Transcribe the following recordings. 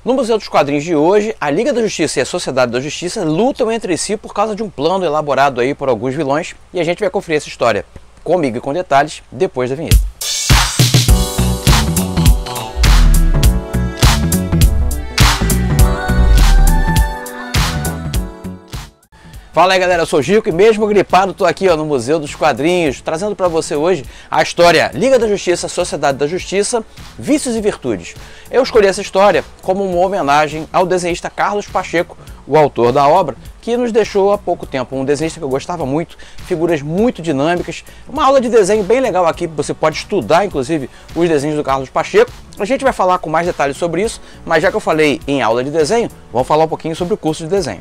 No Museu dos Quadrinhos de hoje, a Liga da Justiça e a Sociedade da Justiça lutam entre si por causa de um plano elaborado aí por alguns vilões, e a gente vai conferir essa história comigo e com detalhes depois da vinheta. Fala aí galera, eu sou o Gico e mesmo gripado tô aqui no Museu dos Quadrinhos, trazendo para você hoje a história Liga da Justiça, Sociedade da Justiça, Vícios e Virtudes. Eu escolhi essa história como uma homenagem ao desenhista Carlos Pacheco, o autor da obra, que nos deixou há pouco tempo. Um desenhista que eu gostava muito, figuras muito dinâmicas, uma aula de desenho bem legal aqui, você pode estudar inclusive os desenhos do Carlos Pacheco. A gente vai falar com mais detalhes sobre isso, mas já que eu falei em aula de desenho, vamos falar um pouquinho sobre o curso de desenho.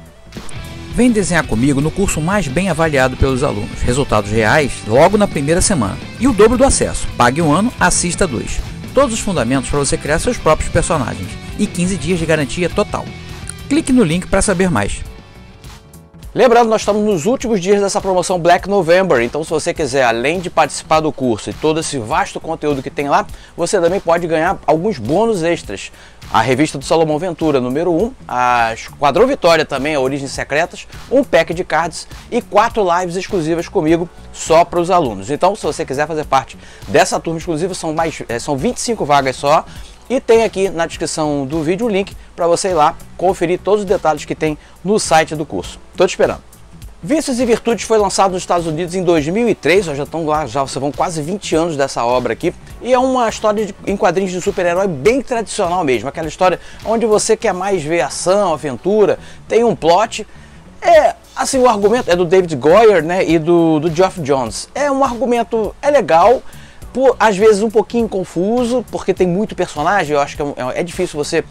Vem desenhar comigo no curso mais bem avaliado pelos alunos. Resultados reais logo na primeira semana. E o dobro do acesso. Pague um ano, assista 2. Todos os fundamentos para você criar seus próprios personagens. E 15 dias de garantia total. Clique no link para saber mais. Lembrando, nós estamos nos últimos dias dessa promoção Black November, então se você quiser, além de participar do curso e todo esse vasto conteúdo que tem lá, você também pode ganhar alguns bônus extras. A revista do Salomão Ventura, número 1, a Esquadrão Vitória também, a Origens Secretas, um pack de cards e 4 lives exclusivas comigo só para os alunos. Então, se você quiser fazer parte dessa turma exclusiva, são 25 vagas só. E tem aqui na descrição do vídeo o link para você ir lá conferir todos os detalhes que tem no site do curso. Estou te esperando. Vícios e Virtudes foi lançado nos Estados Unidos em 2003, já estão lá, já vão quase 20 anos dessa obra aqui. E é uma história em quadrinhos de super-herói bem tradicional mesmo, aquela história onde você quer mais ver ação, aventura, tem um plot. Assim, o argumento é do David Goyer, né, e do Geoff Johns. É um argumento, é legal, às vezes um pouquinho confuso, porque tem muito personagem, eu acho que é difícil você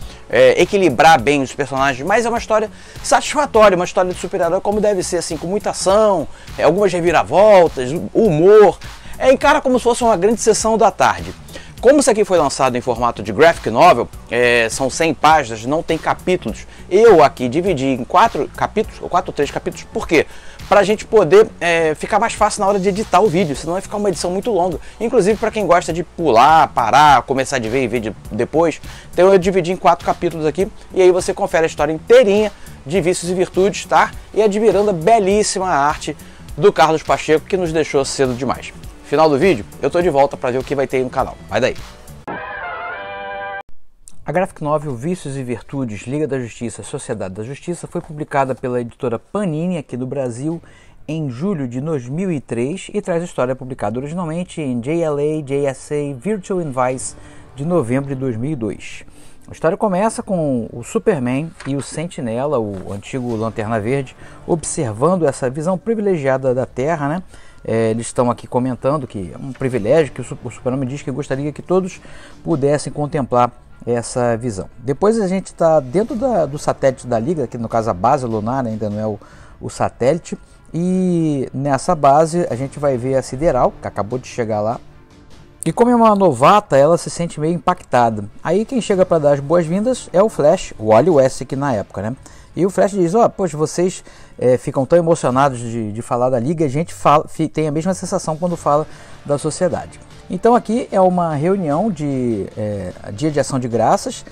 equilibrar bem os personagens, mas é uma história satisfatória, uma história de super-herói como deve ser, assim, com muita ação, algumas reviravoltas, humor, encara como se fosse uma grande sessão da tarde. Como isso aqui foi lançado em formato de graphic novel, são 100 páginas, não tem capítulos, eu aqui dividi em 4 capítulos, ou 4 ou 3 capítulos, por quê? Para a gente poder ficar mais fácil na hora de editar o vídeo, senão vai ficar uma edição muito longa. Inclusive para quem gosta de pular, parar, começar de ver e ver depois. Então eu dividi em 4 capítulos aqui, e aí você confere a história inteirinha de Vícios e Virtudes, tá? E admirando a belíssima arte do Carlos Pacheco, que nos deixou cedo demais. Final do vídeo, eu tô de volta para ver o que vai ter aí no canal. Vai daí! A graphic novel Vícios e Virtudes, Liga da Justiça, Sociedade da Justiça foi publicada pela editora Panini aqui do Brasil em julho de 2003 e traz a história publicada originalmente em JLA, JSA, Virtual and Vice de novembro de 2002. A história começa com o Superman e o Sentinela, o antigo Lanterna Verde, observando essa visão privilegiada da Terra, né? Eles estão aqui comentando que é um privilégio, que o Superman diz que gostaria que todos pudessem contemplar essa visão. Depois a gente está dentro do satélite da Liga, que no caso a base lunar, né, ainda não é o satélite, e nessa base a gente vai ver a Sideral, que acabou de chegar lá, e como é uma novata, ela se sente meio impactada. Aí quem chega para dar as boas-vindas é o Flash, o Wally West aqui na época, né? E o Flash diz, poxa, vocês ficam tão emocionados de falar da Liga, a gente tem a mesma sensação quando fala da sociedade. Então aqui é uma reunião de Dia de Ação de Graças,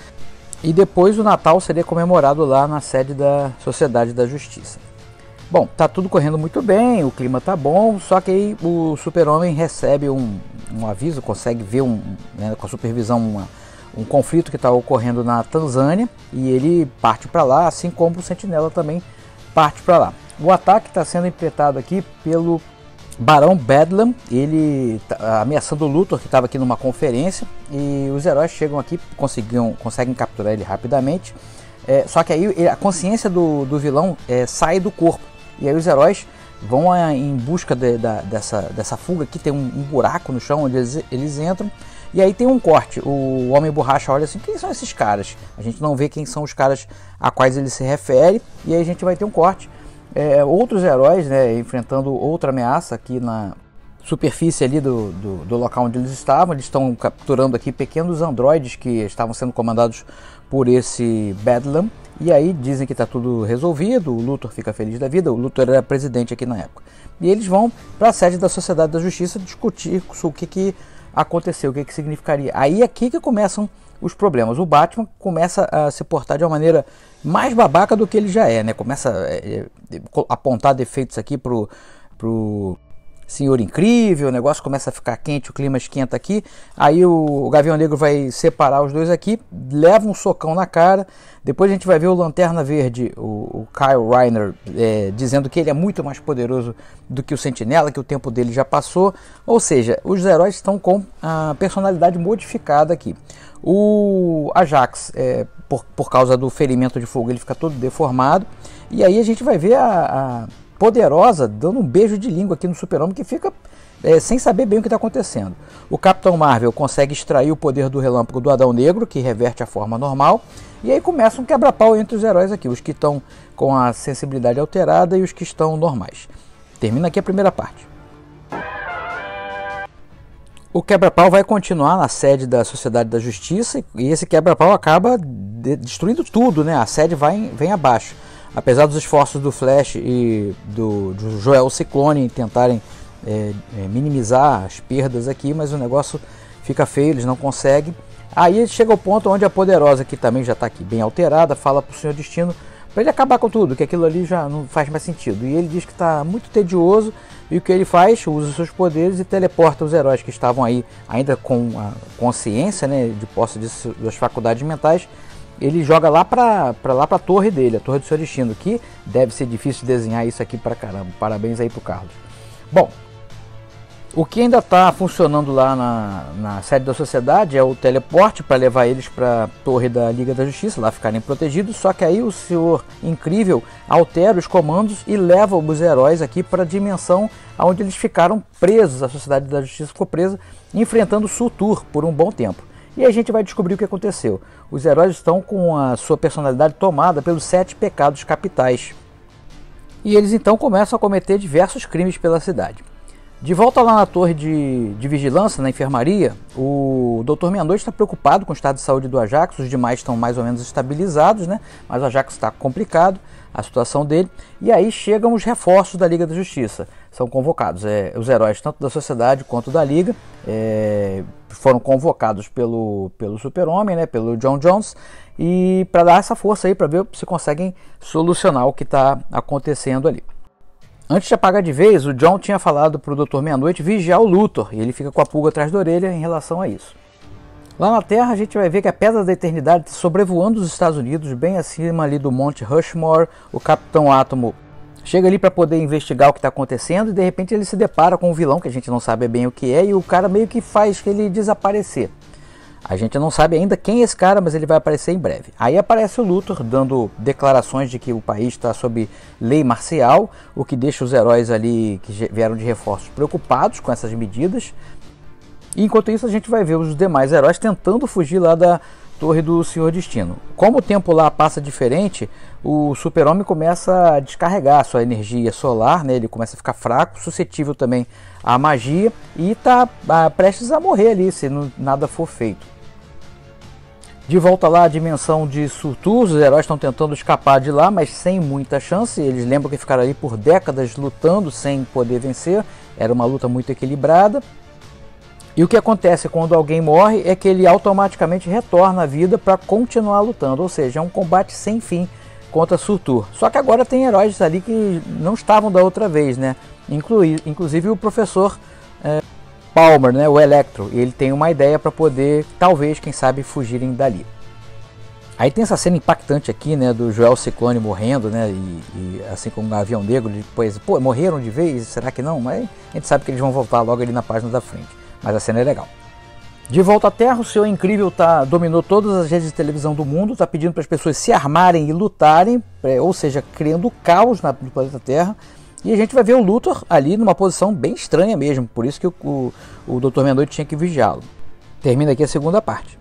e depois o Natal seria comemorado lá na sede da Sociedade da Justiça. Bom, tá tudo correndo muito bem, o clima tá bom, só que aí o Super-Homem recebe um aviso, consegue ver né, com a supervisão um conflito que está ocorrendo na Tanzânia, e ele parte para lá, assim como o Sentinela também parte para lá. O ataque está sendo impetrado aqui pelo Barão Bedlam, ele tá ameaçando o Luthor, que estava aqui numa conferência, e os heróis chegam aqui, conseguem capturar ele rapidamente, só que aí a consciência do vilão sai do corpo, e aí os heróis vão em busca dessa fuga. Aqui tem um buraco no chão onde eles entram, e aí tem um corte. O Homem Borracha olha assim, quem são esses caras? A gente não vê quem são os caras a quais ele se refere, e aí a gente vai ter um corte. Outros heróis, né, enfrentando outra ameaça aqui na superfície ali do local onde eles estavam. Eles estão capturando aqui pequenos androides que estavam sendo comandados por esse Bedlam, e aí dizem que está tudo resolvido, o Luthor fica feliz da vida. O Luthor era presidente aqui na época, e eles vão para a sede da Sociedade da Justiça discutir o que aconteceu, o que significaria. Aí aqui que começam os problemas. O Batman começa a se portar de uma maneira mais babaca do que ele já é, né? Começa a apontar defeitos aqui pro Senhor Incrível, o negócio começa a ficar quente, o clima esquenta aqui, aí o Gavião Negro vai separar os dois aqui, leva um socão na cara, depois a gente vai ver o Lanterna Verde, o Kyle Rayner, dizendo que ele é muito mais poderoso do que o Sentinela, que o tempo dele já passou, ou seja, os heróis estão com a personalidade modificada aqui. O Ajax, por causa do ferimento de fogo, ele fica todo deformado, e aí a gente vai ver a Poderosa dando um beijo de língua aqui no Super-Homem, que fica sem saber bem o que está acontecendo. O Capitão Marvel consegue extrair o poder do relâmpago do Adão Negro, que reverte a forma normal, e aí começa um quebra-pau entre os heróis aqui, os que estão com a sensibilidade alterada e os que estão normais. Termina aqui a primeira parte. O quebra-pau vai continuar na sede da Sociedade da Justiça, e esse quebra-pau acaba destruindo tudo, né? A sede vem abaixo. Apesar dos esforços do Flash e do Joel Ciclone em tentarem minimizar as perdas aqui, mas o negócio fica feio, eles não conseguem. Aí chega o ponto onde a Poderosa, que também já está aqui bem alterada, fala para o Senhor Destino para ele acabar com tudo, que aquilo ali já não faz mais sentido. E ele diz que está muito tedioso, e o que ele faz? Usa seus poderes e teleporta os heróis que estavam aí ainda com a consciência, né, de posse das faculdades mentais. Ele joga lá para a torre dele, a torre do Senhor Destino, que deve ser difícil de desenhar isso aqui para caramba. Parabéns aí pro Carlos. Bom, o que ainda está funcionando lá na sede da Sociedade é o teleporte para levar eles para a torre da Liga da Justiça, lá ficarem protegidos. Só que aí o Senhor Incrível altera os comandos e leva os heróis aqui para a dimensão onde eles ficaram presos. A Sociedade da Justiça ficou presa, enfrentando o Surtur por um bom tempo. E a gente vai descobrir o que aconteceu. Os heróis estão com a sua personalidade tomada pelos 7 pecados capitais. E eles então começam a cometer diversos crimes pela cidade. De volta lá na torre de vigilância, na enfermaria, o Dr. Meia-Noite está preocupado com o estado de saúde do Ajax. Os demais estão mais ou menos estabilizados, né? Mas o Ajax está complicado, a situação dele. E aí chegam os reforços da Liga da Justiça. São convocados os heróis tanto da Sociedade quanto da Liga. Foram convocados pelo Super-Homem, né? Pelo John Jones. E para dar essa força aí, para ver se conseguem solucionar o que está acontecendo ali. Antes de apagar de vez, o John tinha falado para o Dr. Meia-Noite vigiar o Luthor, e ele fica com a pulga atrás da orelha em relação a isso. Lá na Terra a gente vai ver que a Pedra da Eternidade está sobrevoando os Estados Unidos, bem acima ali do Monte Rushmore. O Capitão Átomo chega ali para poder investigar o que está acontecendo, e de repente ele se depara com um vilão que a gente não sabe bem o que é, e o cara meio que faz ele desaparecer. A gente não sabe ainda quem é esse cara, mas ele vai aparecer em breve. Aí aparece o Luthor dando declarações de que o país está sob lei marcial, o que deixa os heróis ali que vieram de reforços preocupados com essas medidas. E enquanto isso a gente vai ver os demais heróis tentando fugir lá da torre do Senhor Destino. Como o tempo lá passa diferente, o Super-Homem começa a descarregar a sua energia solar, né? Ele começa a ficar fraco, suscetível também à magia, e está prestes a morrer ali se nada for feito. De volta lá à dimensão de Surtur, os heróis estão tentando escapar de lá, mas sem muita chance. Eles lembram que ficaram ali por décadas lutando sem poder vencer. Era uma luta muito equilibrada. E o que acontece quando alguém morre é que ele automaticamente retorna à vida para continuar lutando. Ou seja, é um combate sem fim contra Surtur. Só que agora tem heróis ali que não estavam da outra vez, né? Inclusive o professor Palmer, né? O Electro. Ele tem uma ideia para poder, talvez, quem sabe, fugirem dali. Aí tem essa cena impactante aqui, né? Do Joel Ciclone morrendo, né? E assim como o Gavião Negro, depois, pô, morreram de vez? Será que não? Mas a gente sabe que eles vão voltar logo ali na página da frente. Mas a cena é legal. De volta à Terra, o Senhor Incrível dominou todas as redes de televisão do mundo, está pedindo para as pessoas se armarem e lutarem, ou seja, criando caos no planeta Terra. E a gente vai ver o Luthor ali numa posição bem estranha mesmo, por isso que o Dr. Meia-Noite tinha que vigiá-lo. Termina aqui a segunda parte.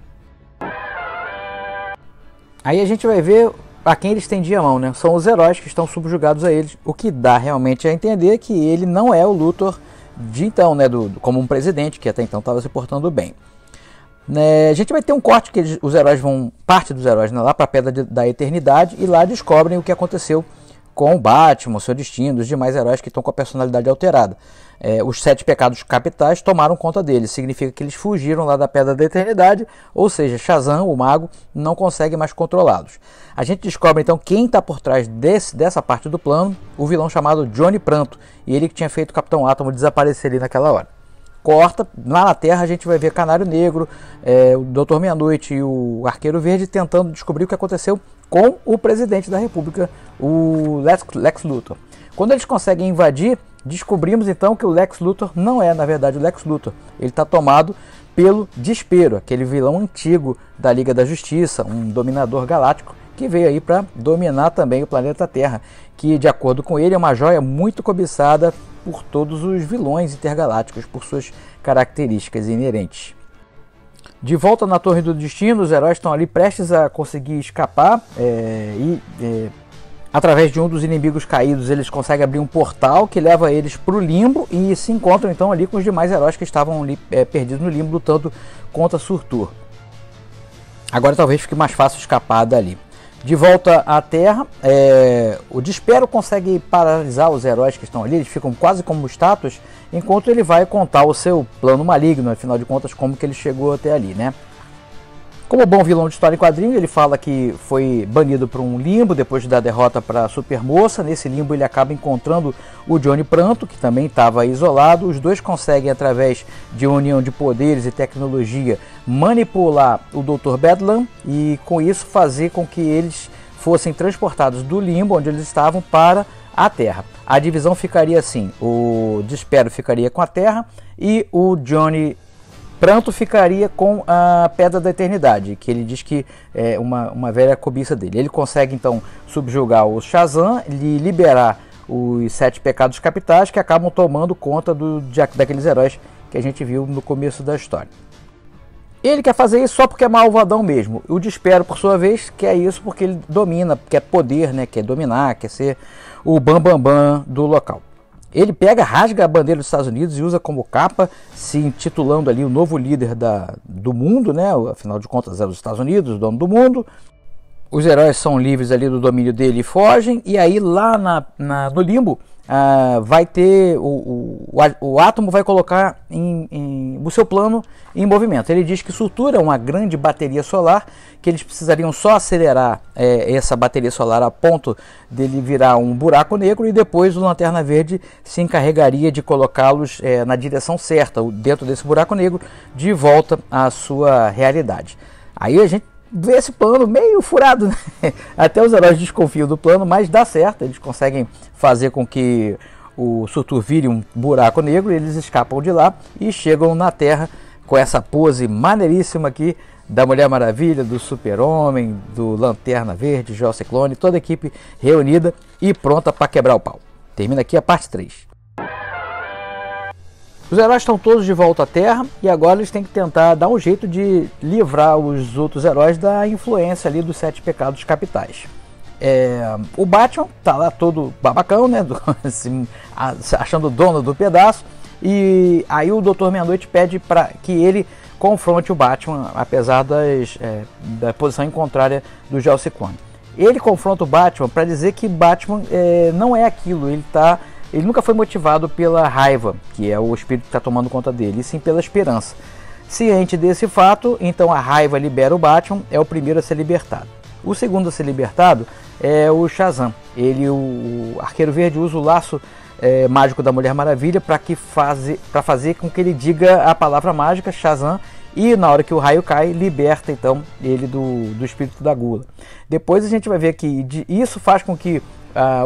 Aí a gente vai ver a quem ele estendia a mão, né? São os heróis que estão subjugados a eles, o que dá realmente a entender que ele não é o Luthor de então, né? Como um presidente que até então estava se portando bem. A gente vai ter um corte que parte dos heróis, né, lá para a Pedra da Eternidade, e lá descobrem o que aconteceu com o Batman, o Seu Destino, os demais heróis que estão com a personalidade alterada. Os 7 pecados capitais tomaram conta deles, significa que eles fugiram lá da Pedra da Eternidade, ou seja, Shazam, o mago, não consegue mais controlá-los. A gente descobre então quem está por trás dessa parte do plano, o vilão chamado Johnny Pranto, e ele que tinha feito o Capitão Átomo desaparecer ali naquela hora. Corta, lá na Terra a gente vai ver Canário Negro, o Doutor Meia-Noite e o Arqueiro Verde tentando descobrir o que aconteceu com o presidente da República, o Lex Luthor. Quando eles conseguem invadir, descobrimos então que o Lex Luthor não é, na verdade, o Lex Luthor. Ele está tomado pelo Despero, aquele vilão antigo da Liga da Justiça, um dominador galáctico que veio aí para dominar também o planeta Terra, que, de acordo com ele, é uma joia muito cobiçada por todos os vilões intergalácticos, por suas características inerentes. De volta na Torre do Destino, os heróis estão ali prestes a conseguir escapar através de um dos inimigos caídos, eles conseguem abrir um portal que leva eles para o limbo e se encontram então ali com os demais heróis que estavam ali perdidos no limbo, lutando contra Surtur. Agora talvez fique mais fácil escapar dali. De volta à Terra, o Despero consegue paralisar os heróis que estão ali, eles ficam quase como estátuas, enquanto ele vai contar o seu plano maligno, afinal de contas, como que ele chegou até ali, né? Como bom vilão de história em quadrinho, ele fala que foi banido para um limbo depois da derrota para a Supermoça. Nesse limbo ele acaba encontrando o Johnny Pranto, que também estava isolado. Os dois conseguem, através de união de poderes e tecnologia, manipular o Dr. Bedlam e com isso fazer com que eles fossem transportados do limbo onde eles estavam para a Terra. A divisão ficaria assim: o Despero ficaria com a Terra e o Johnny Pranto ficaria com a Pedra da Eternidade, que ele diz que é uma velha cobiça dele. Ele consegue então subjugar o Shazam e liberar os 7 pecados capitais que acabam tomando conta daqueles heróis que a gente viu no começo da história. Ele quer fazer isso só porque é malvadão mesmo. O Despero, por sua vez, quer isso porque ele domina, quer poder, né? Quer dominar, quer ser o bambambam do local. Ele rasga a bandeira dos Estados Unidos e usa como capa, se intitulando ali o novo líder do mundo, né? Afinal de contas é os Estados Unidos, o dono do mundo. Os heróis são livres ali do domínio dele e fogem. E aí lá no limbo vai ter o Átomo vai colocar o seu plano em movimento. Ele diz que Surtur é uma grande bateria solar, que eles precisariam só acelerar essa bateria solar a ponto dele virar um buraco negro e depois o Lanterna Verde se encarregaria de colocá-los na direção certa, dentro desse buraco negro, de volta à sua realidade. Aí a gente vê esse plano meio furado, né? Até os heróis desconfiam do plano, mas dá certo, eles conseguem fazer com que o Surtur vire um buraco negro, eles escapam de lá e chegam na Terra com essa pose maneiríssima aqui da Mulher Maravilha, do Super-Homem, do Lanterna Verde, Joel Ciclone, toda a equipe reunida e pronta para quebrar o pau. Termina aqui a parte 3. Os heróis estão todos de volta à Terra e agora eles têm que tentar dar um jeito de livrar os outros heróis da influência ali dos 7 pecados capitais. O Batman tá lá todo babacão, né, achando o dono do pedaço, e aí o Doutor Meia-Noite pede para que ele confronte o Batman, apesar da posição em contrária do Joel Ciclone. Ele confronta o Batman para dizer que Batman não é aquilo, ele nunca foi motivado pela raiva, que é o espírito que está tomando conta dele, e sim pela esperança. Ciente desse fato, então a raiva libera o Batman, é o primeiro a ser libertado. O segundo a ser libertado é o Shazam. O Arqueiro Verde usa o laço mágico da Mulher Maravilha para fazer com que ele diga a palavra mágica Shazam, e na hora que o raio cai, liberta então ele do espírito da gula. Depois a gente vai ver que isso faz com que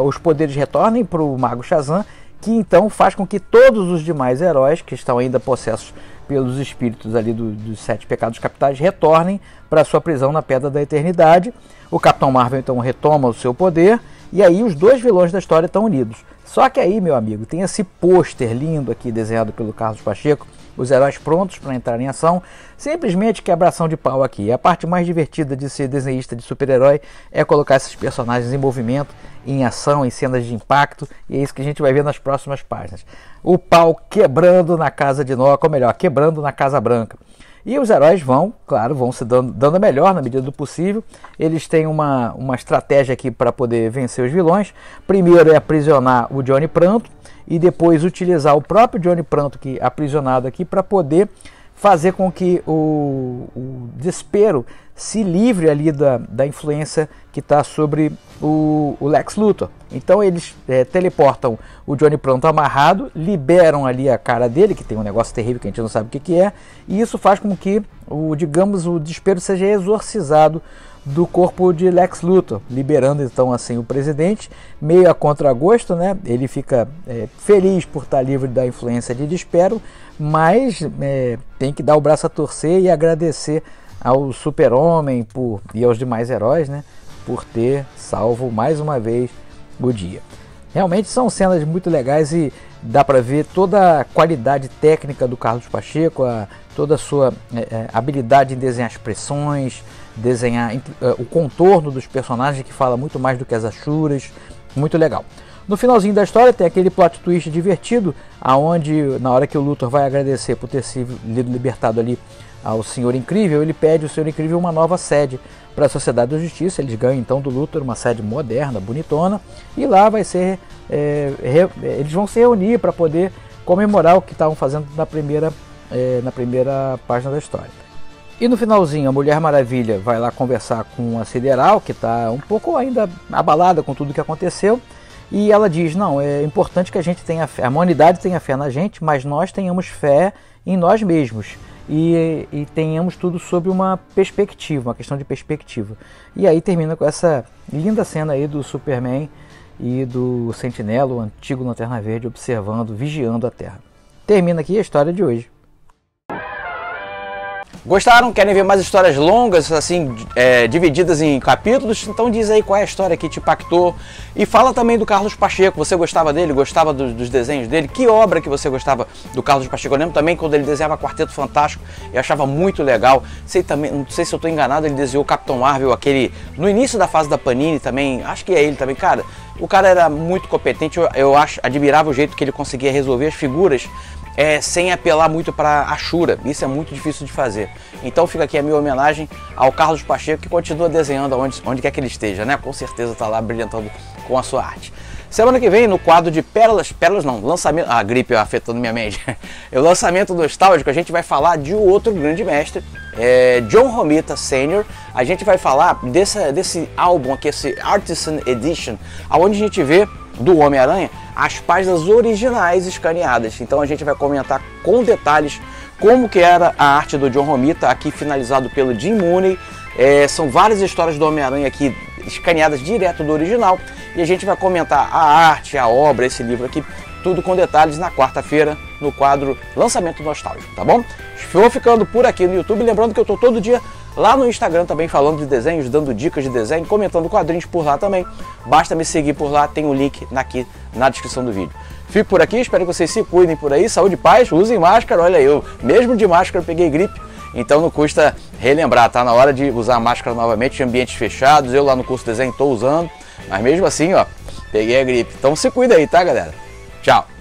os poderes retornem para o Mago Shazam, que então faz com que todos os demais heróis que estão ainda possessos pelos espíritos ali dos 7 pecados capitais retornem para sua prisão na Pedra da Eternidade. O Capitão Marvel então retoma o seu poder e aí os dois vilões da história estão unidos. Só que aí, meu amigo, tem esse pôster lindo aqui desenhado pelo Carlos Pacheco, os heróis prontos para entrar em ação, simplesmente quebração de pau aqui. A parte mais divertida de ser desenhista de super-herói é colocar esses personagens em movimento, em ação, em cenas de impacto, e é isso que a gente vai ver nas próximas páginas. O pau quebrando na casa de Noca, ou melhor, quebrando na Casa Branca. E os heróis vão, claro, vão se dando a melhor na medida do possível. Eles têm uma estratégia aqui para poder vencer os vilões. Primeiro é aprisionar o Johnny Pranto e depois utilizar o próprio Johnny Pranto aqui, aprisionado aqui, para poder fazer com que o Despero se livre ali da influência que está sobre o Lex Luthor. Então eles teleportam o Johnny Pranto amarrado, liberam ali a cara dele, que tem um negócio terrível que a gente não sabe o que é, e isso faz com que o Despero seja exorcizado do corpo de Lex Luthor, liberando então assim o presidente, meio a contragosto, né? Ele fica feliz por estar livre da influência de Despero, mas tem que dar o braço a torcer e agradecer ao Super-Homem e aos demais heróis, né, por ter salvo mais uma vez o dia. Realmente são cenas muito legais e dá para ver toda a qualidade técnica do Carlos Pacheco, toda a sua habilidade em desenhar expressões, desenhar o contorno dos personagens, que fala muito mais do que as achuras. Muito legal. No finalzinho da história tem aquele plot twist divertido, aonde na hora que o Luthor vai agradecer por ter sido libertado ali ao Senhor Incrível, ele pede ao Senhor Incrível uma nova sede para a Sociedade da Justiça. Eles ganham então do Luthor uma sede moderna, bonitona, e lá vai ser eles vão se reunir para poder comemorar o que estavam fazendo na primeira página da história. E no finalzinho a Mulher Maravilha vai lá conversar com a Sideral, que está um pouco ainda abalada com tudo que aconteceu, e ela diz: não, é importante que a gente tenha fé, a humanidade tenha fé na gente, mas nós tenhamos fé em nós mesmos. E tenhamos tudo sob uma perspectiva, uma questão de perspectiva. E aí termina com essa linda cena aí do Superman e do Sentinela, o antigo Lanterna Verde, observando, vigiando a Terra. Termina aqui a história de hoje. Gostaram? Querem ver mais histórias longas, assim, divididas em capítulos? Então diz aí qual é a história que te impactou. E fala também do Carlos Pacheco. Você gostava dele? Gostava dos desenhos dele? Que obra que você gostava do Carlos Pacheco? Eu lembro também quando ele desenhava Quarteto Fantástico. Eu achava muito legal. Não sei se eu estou enganado, ele desenhou o Capitão Marvel, aquele no início da fase da Panini também. Acho que é ele também. Cara, o cara era muito competente. Eu admirava o jeito que ele conseguia resolver as figuras sem apelar muito para a achura. Isso é muito difícil de fazer. Então fica aqui a minha homenagem ao Carlos Pacheco, que continua desenhando onde quer que ele esteja, né? Com certeza está lá brilhantando com a sua arte. Semana que vem, no quadro de Pérolas não, lançamento, a gripe afetando minha mente, o lançamento nostálgico, a gente vai falar de outro grande mestre, John Romita Sr. A gente vai falar desse álbum aqui, esse Artisan Edition, onde a gente vê do Homem-Aranha as páginas originais escaneadas. Então a gente vai comentar com detalhes como que era a arte do John Romita, aqui finalizado pelo Jim Mooney. São várias histórias do Homem-Aranha aqui escaneadas direto do original, e a gente vai comentar a arte, a obra, esse livro aqui, tudo com detalhes na quarta-feira no quadro Lançamento Nostálgico, tá bom? Vou ficando por aqui no YouTube, lembrando que eu tô todo dia lá no Instagram também falando de desenhos, dando dicas de desenho, comentando quadrinhos por lá também. Basta me seguir por lá, tem o link aqui na descrição do vídeo. Fico por aqui, espero que vocês se cuidem por aí, saúde e paz, usem máscara. Olha, eu mesmo de máscara eu peguei gripe, então não custa relembrar, tá na hora de usar máscara novamente em ambientes fechados. Eu lá no curso de desenho estou usando, mas mesmo assim, ó, peguei a gripe. Então se cuida aí, tá, galera? Tchau!